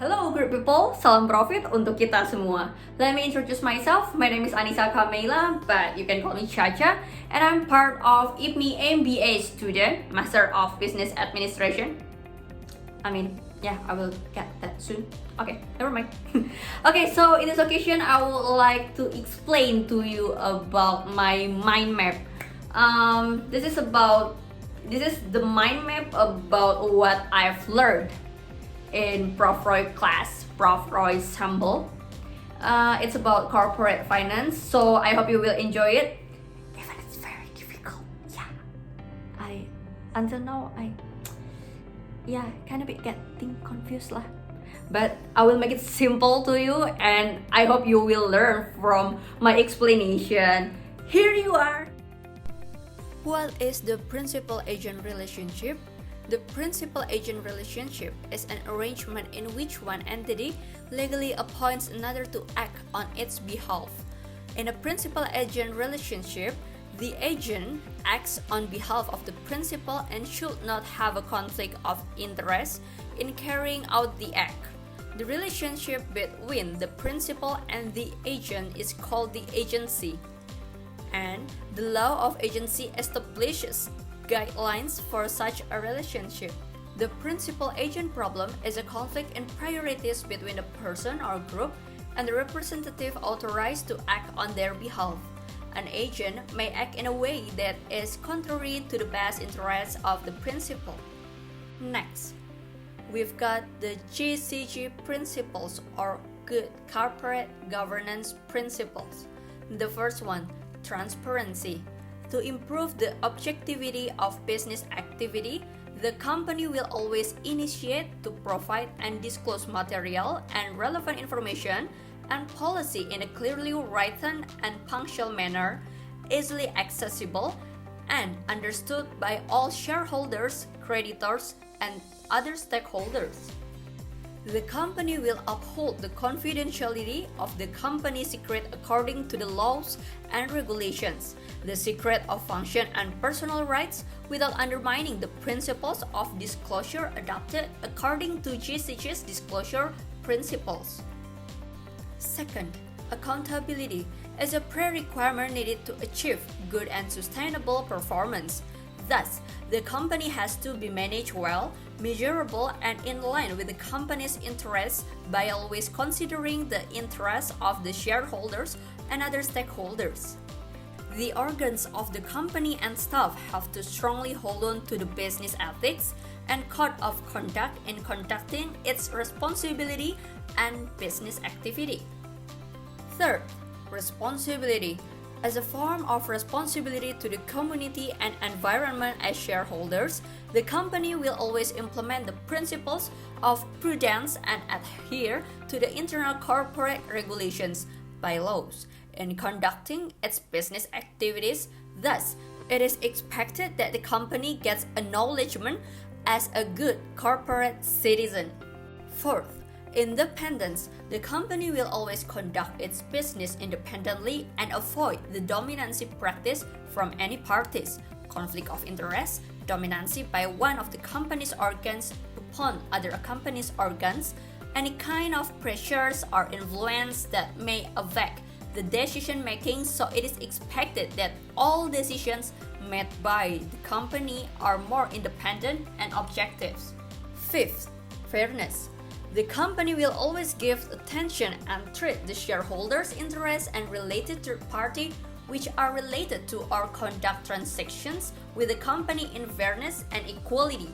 Hello group people, salam profit untuk kita semua. Let me introduce myself. My name is Anissa Kamela, but you can call me Caca, and I'm part of IPMI MBA student, Master of Business Administration. I will get that soon. Okay, never mind. Okay, so in this occasion, I would like to explain to you about my mind map. This is the mind map about what I've learned in Prof. Roy class, Prof. Roy sample. It's about corporate finance, so I hope you will enjoy it. Even it's very difficult. Until now I kind of getting confused lah. But I will make it simple to you, and I hope you will learn from my explanation. Here you are. What is the principal-agent relationship? The principal-agent relationship is an arrangement in which one entity legally appoints another to act on its behalf. In a principal-agent relationship, the agent acts on behalf of the principal and should not have a conflict of interest in carrying out the act. The relationship between the principal and the agent is called the agency, and the law of agency establishes guidelines for such a relationship. The principal-agent problem is a conflict in priorities between a person or group and the representative authorized to act on their behalf. An agent may act in a way that is contrary to the best interests of the principal. Next, we've got the GCG principles, or Good Corporate Governance Principles. The first one, transparency. To improve the objectivity of business activity, the company will always initiate to provide and disclose material and relevant information and policy in a clearly written and punctual manner, easily accessible and understood by all shareholders, creditors, and other stakeholders. The company will uphold the confidentiality of the company secret according to the laws and regulations, the secret of function and personal rights without undermining the principles of disclosure adopted according to GCG's disclosure principles. Second, accountability is a pre-requirement needed to achieve good and sustainable performance. Thus, the company has to be managed well, measurable, and in line with the company's interests by always considering the interests of the shareholders and other stakeholders. The organs of the company and staff have to strongly hold on to the business ethics and code of conduct in conducting its responsibility and business activity. Third, responsibility. As a form of responsibility to the community and environment as shareholders, the company will always implement the principles of prudence and adhere to the internal corporate regulations, bylaws, in conducting its business activities. Thus, it is expected that the company gets acknowledgement as a good corporate citizen. Fourth, independence. The company will always conduct its business independently and avoid the dominancy practice from any parties, conflict of interest, dominancy by one of the company's organs upon other company's organs, any kind of pressures or influence that may affect the decision making, so it is expected that all decisions made by the company are more independent and objective. Fifth, fairness. The company will always give attention and treat the shareholders' interests and related third party which are related to or conduct transactions with the company in fairness and equality,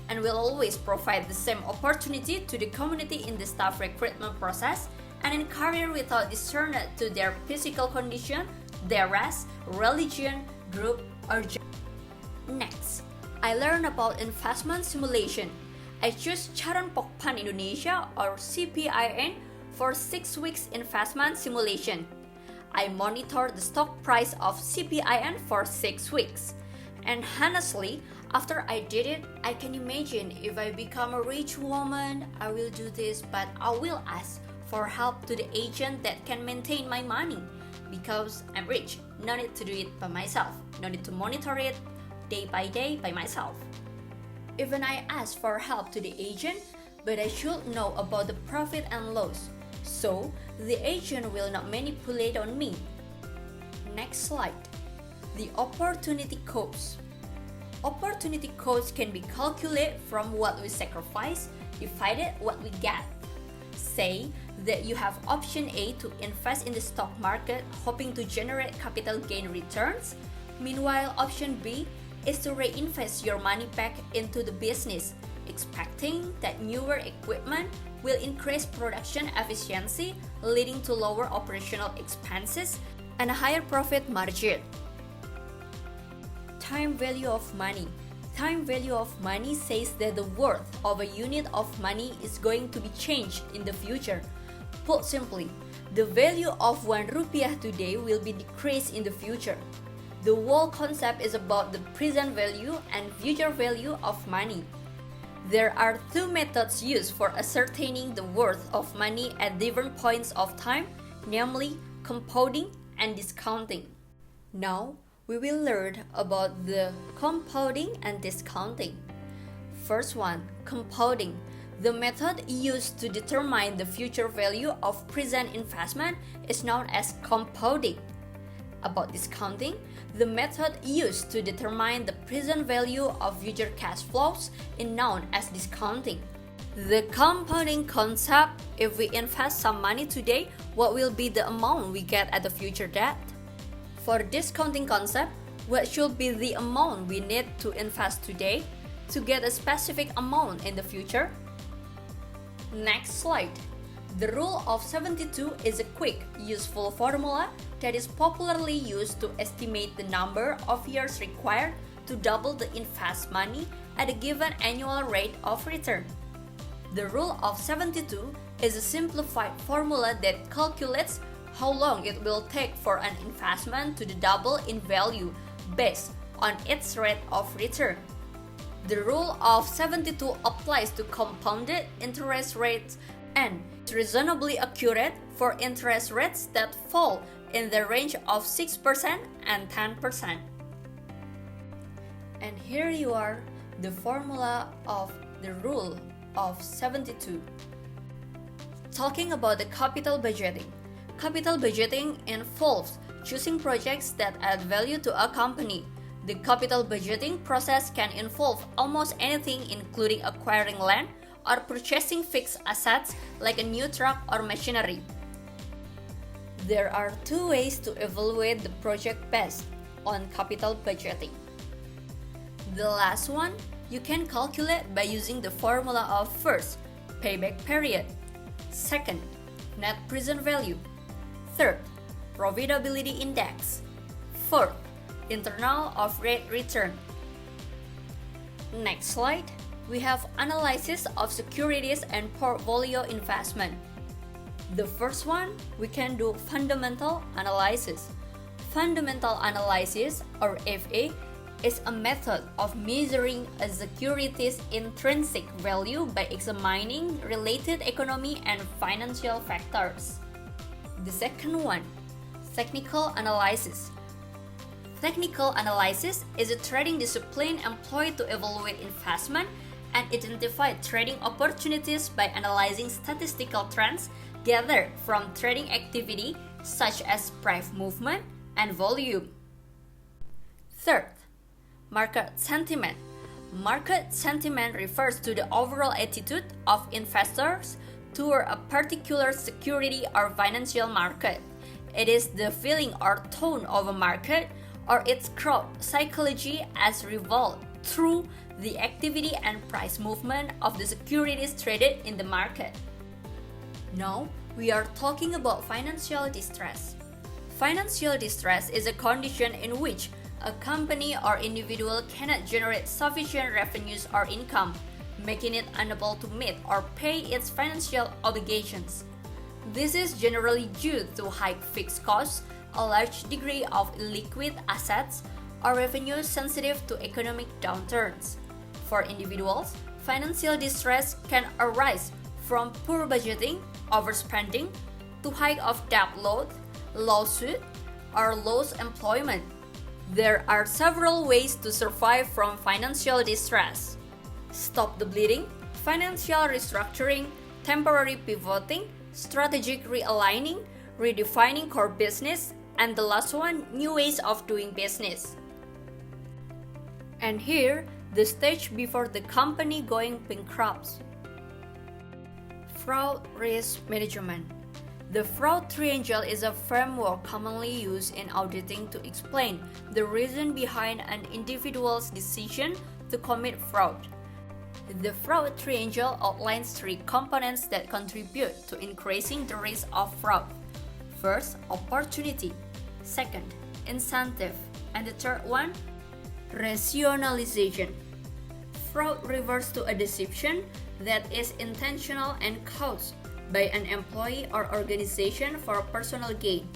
and will always provide the same opportunity to the community in the staff recruitment process and in career without discernment to their physical condition, their race, religion, group, or gender. Next, I learned about investment simulation. I choose Charon Pokpan Indonesia, or CPIN, for 6 weeks investment simulation. I monitored the stock price of CPIN for 6 weeks. And honestly, after I did it, I can imagine if I become a rich woman, I will do this, but I will ask for help to the agent that can maintain my money. Because I'm rich, no need to do it by myself, no need to monitor it day by day by myself. Even I asked for help to the agent, but I should know about the profit and loss, so the agent will not manipulate on me. Next slide. The opportunity cost. Opportunity cost can be calculated from what we sacrifice divided what we get. Say that you have option A to invest in the stock market hoping to generate capital gain returns. Meanwhile, option B is to reinvest your money back into the business, expecting that newer equipment will increase production efficiency, leading to lower operational expenses and a higher profit margin. Time value of money. Time value of money says that the worth of a unit of money is going to be changed in the future. Put simply, the value of 1 rupiah today will be decreased in the future. The whole concept is about the present value and future value of money. There are two methods used for ascertaining the worth of money at different points of time, namely compounding and discounting. Now, we will learn about the compounding and discounting. First one, compounding. The method used to determine the future value of present investment is known as compounding. About discounting, the method used to determine the present value of future cash flows is known as discounting. The compounding concept, if we invest some money today, what will be the amount we get at the future date? For discounting concept, what should be the amount we need to invest today to get a specific amount in the future? Next slide. The rule of 72 is a quick, useful formula that is popularly used to estimate the number of years required to double the invest money at a given annual rate of return. The rule of 72 is a simplified formula that calculates how long it will take for an investment to double in value based on its rate of return. The rule of 72 applies to compounded interest rates and is reasonably accurate for interest rates that fall in the range of 6% and 10%. And here you are, the formula of the rule of 72. Talking about the capital budgeting. Capital budgeting involves choosing projects that add value to a company. The capital budgeting process can involve almost anything, including acquiring land or purchasing fixed assets like a new truck or machinery. There are two ways to evaluate the project based on capital budgeting. The last one you can calculate by using the formula of first, payback period, second, net present value, third, profitability index, fourth, internal of rate return. Next slide, we have analysis of securities and portfolio investment. The first one, we can do fundamental analysis. Fundamental analysis, or FA, is a method of measuring a security's intrinsic value by examining related economic and financial factors. The second one, technical analysis. Technical analysis is a trading discipline employed to evaluate investment and identify trading opportunities by analyzing statistical trends gathered from trading activity such as price movement and volume. Third, market sentiment. Market sentiment refers to the overall attitude of investors toward a particular security or financial market. It is the feeling or tone of a market or its crowd psychology as revealed through the activity and price movement of the securities traded in the market. Now, we are talking about financial distress. Financial distress is a condition in which a company or individual cannot generate sufficient revenues or income, making it unable to meet or pay its financial obligations. This is generally due to high fixed costs, a large degree of illiquid assets, or revenues sensitive to economic downturns. For individuals, financial distress can arise from poor budgeting, overspending, too high of debt load, lawsuit, or lost employment. There are several ways to survive from financial distress. Stop the bleeding. financial restructuring, temporary pivoting, strategic realigning, redefining core business, and the last one, new ways of doing business. And here, the stage before the company going bankrupt. Fraud risk management. The fraud triangle is a framework commonly used in auditing to explain the reason behind an individual's decision to commit fraud. The fraud triangle outlines three components that contribute to increasing the risk of fraud. First, opportunity. Second, incentive. And the third one, rationalization. Fraud refers to a deception that is intentional and caused by an employee or organization for personal gain.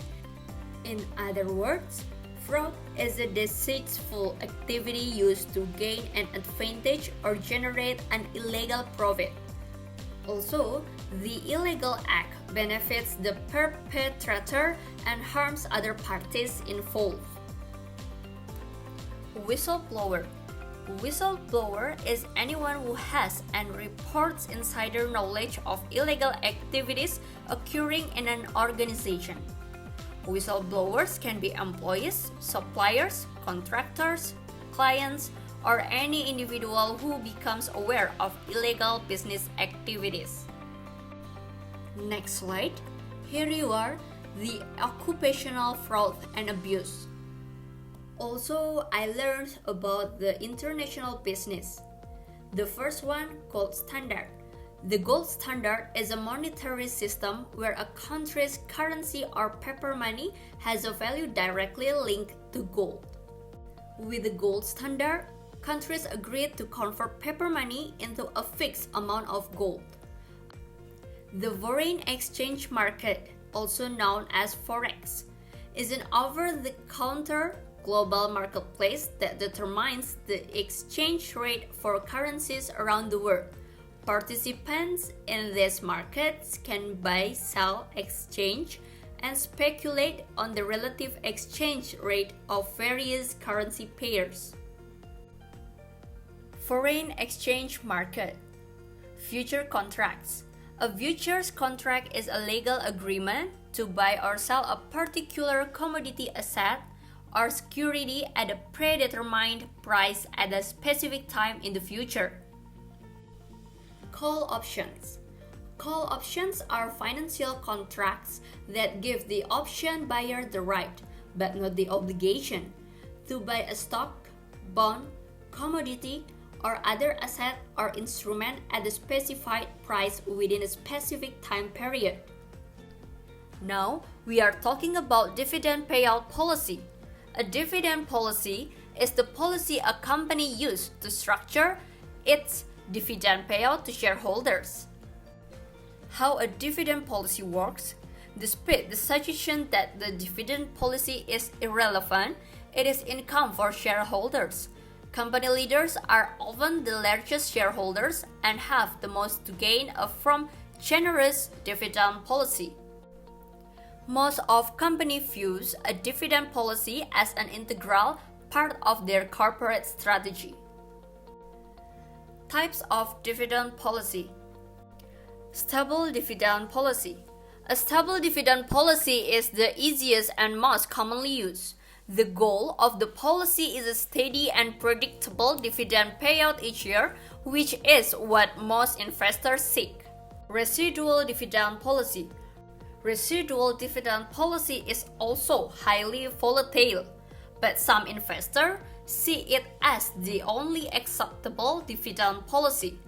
In other words, fraud is a deceitful activity used to gain an advantage or generate an illegal profit. Also, the illegal act benefits the perpetrator and harms other parties involved. Whistleblower. Whistleblower is anyone who has and reports insider knowledge of illegal activities occurring in an organization. Whistleblowers can be employees, suppliers, contractors, clients, or any individual who becomes aware of illegal business activities. Next slide. Here you are, the occupational fraud and abuse. Also, I learned about the international business. The first one, gold standard. The gold standard is a monetary system where a country's currency or paper money has a value directly linked to gold. With the gold standard, countries agreed to convert paper money into a fixed amount of gold. The foreign exchange market, also known as Forex, is an over-the-counter global marketplace that determines the exchange rate for currencies around the world. Participants in these markets can buy, sell, exchange, and speculate on the relative exchange rate of various currency pairs. Foreign exchange market. Future contracts. A futures contract is a legal agreement to buy or sell a particular commodity asset or security at a predetermined price at a specific time in the future. Call options. Call options are financial contracts that give the option buyer the right, but not the obligation, to buy a stock, bond, commodity, or other asset or instrument at a specified price within a specific time period. Now, we are talking about dividend payout policy. A dividend policy is the policy a company uses to structure its dividend payout to shareholders. How a dividend policy works? Despite the suggestion that the dividend policy is irrelevant, it is income for shareholders. Company leaders are often the largest shareholders and have the most to gain from generous dividend policy. Most of companies view a dividend policy as an integral part of their corporate strategy. Types of dividend policy. Stable dividend policy. A stable dividend policy is the easiest and most commonly used. The goal of the policy is a steady and predictable dividend payout each year, which is what most investors seek. Residual dividend policy. Residual dividend policy is also highly volatile, but some investors see it as the only acceptable dividend policy.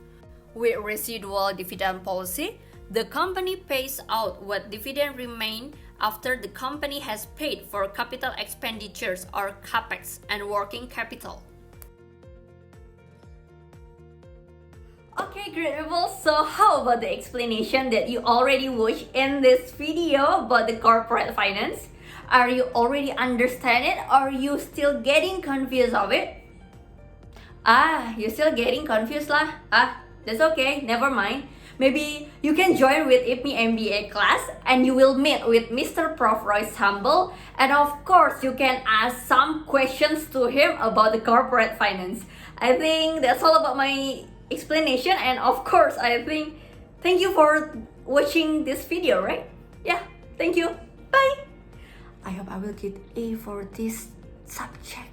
With residual dividend policy, the company pays out what dividend remains after the company has paid for capital expenditures or capex and working capital. Okay, great people. So how about the explanation that you already watched in this video about the corporate finance? Are you already understand it, or are you still getting confused of it? You still getting confused lah? That's okay, never mind. Maybe you can join with IPMI MBA class and you will meet with Mr. Prof. Roy Sambal, and of course you can ask some questions to him about the corporate finance. I think that's all about my explanation, and of course I think thank you for watching this video, right? Yeah, thank you. Bye. I hope I will get A for this subject.